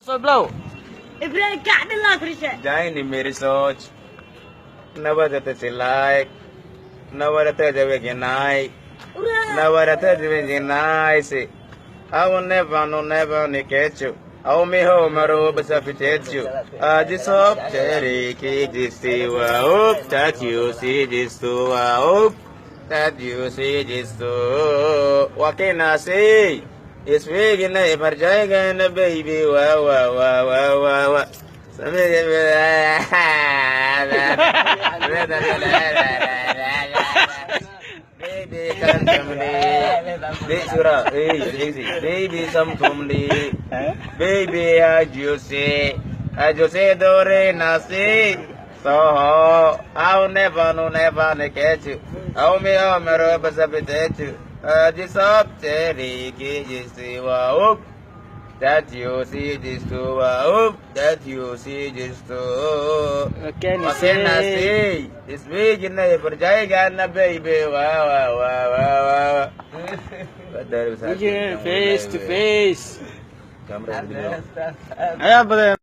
So blow. Ibrahim Kadila Krisha. Join in my research. Never that it's like. Never that it's a night. Never that it's a nice. I will never catch you. I'll me home, my robe is a you. I just hope this to hope that you see this to hope that you see this to. What can I say? It's big in a perjag and a baby. Wow. Baby, come to me. Baby, come to me. Baby, as you say, Dore Nasi. So, I'll never catch you. I'll me on my rubber you. This up, Terry, that you see this too. That you see this too. What can What can I say? It's big in the Perjagana baby. Wow. But there is Face to face. Camera. Ayan, brother.